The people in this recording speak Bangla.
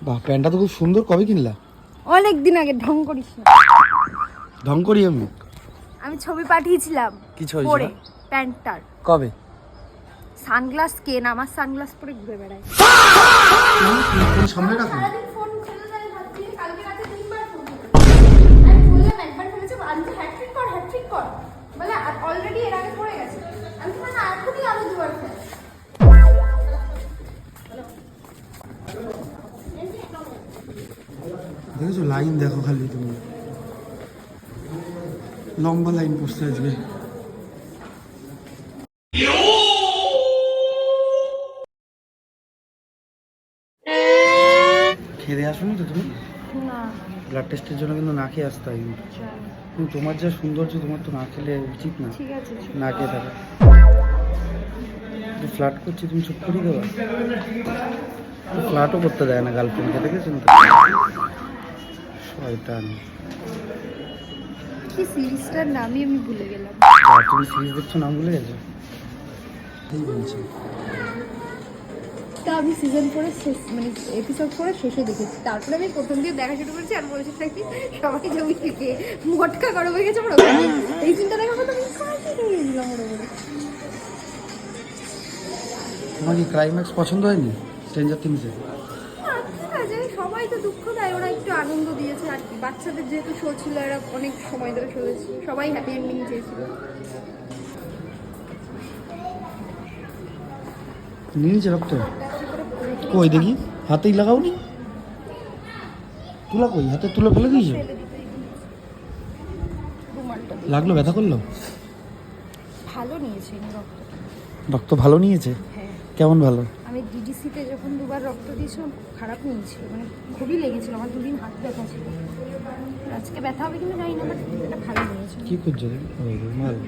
বাহ, প্যান্টটা তো খুব সুন্দর। কবে কিনলা? অনেক দিন আগে। ঢং করিস না। ঢং করি আমি? আমি ছবি পাঠিয়েছিলাম। কি ছবি? পরে প্যান্টটার। কবে? সানগ্লাস কেন, আমার সানগ্লাস পরে ঘুরে বেড়ায়। ফোন সামনে রাখো। সারাদিন ফোন খেলে যায়, ভাবছি কালকে রাতে 3বার ফোন করেছে। আমি বললাম একবার ফেলেছে, আজকে হ্যাটট্রিক কর বলে অলরেডি এর আগে পড়ে গেছে। আমি বললাম না, এখনই আরো দুবার ফেল। দেখেছো লাইন? দেখো খালি তুমি, লম্বা লাইন পড়ছে আজকে। খেয়ে আসোনি তো তুমি? না, ব্লাড টেস্টের জন্য কিন্তু না খেয়ে আসতে হয়। কিন্তু তোমার যা সৌন্দর্য, তোমার তো না খেলে উচিত না। ঠিক আছে, না খেয়ে থাকা। ফ্লার্ট করছি, তুমি চুপ করে দেবা? ফ্লার্টও করতে দেয় না গার্লফ্রেন্ডকে, দেখেছেন তো? শয়তান। কি সিরিজটার নামই আমি ভুলে গেলাম। তুমি সিরিজ দেখছো, নাম ভুলে গেছো? এই বলছি। তা আমি সিজন 4 শেষ, মানে এপিসোড 4 শেষে দেখেছি। তারপরে আমি প্রথম দিয়ে দেখা শুরু করেছি আর বলেছি নাকি সবাই জমি থেকে মটকা গরম হয়ে গেছে আমার ওখানে। এই চিন্তা দেখার মতো আমি কাজে নিয়ে গেছিলাম ওর উপরে। তোমার কি ক্লাইম্যাক্স পছন্দ হয়নি স্ট্রেঞ্জার থিংসে? ঠিক আছে, সবাই তো দুঃখ দেয়, ওরা একটু আনন্দ দিয়েছে আর কি। বাচ্চাদের যেহেতু শো ছিল, এরা অনেক সময় ধরে শো ছিল, সবাই হ্যাপি এন্ডিং চেয়েছিল। নিয়েছে রক্ত? কই দেখি, হাতেই লাগাওনি? তুলা কই? হাতে তুলে ফেলে দিয়েছো? লাগলো? ব্যথা করলো? ভালো নিয়েছে রক্ত। রক্ত ভালো নিয়েছে? হ্যাঁ। কেমন ভালো? আমি ডিডিসিতে যখন 2বার রক্ত দিয়েছিলাম, খুব খারাপ নিয়েছিল, মানে খুবই লেগেছিল। আমার 2 দিন হাত ব্যথা ছিল। আজকে ব্যথা হবে কিন্তু জানি না, বাট এটা ভালো নিয়েছিল। কি করছো? ভালো।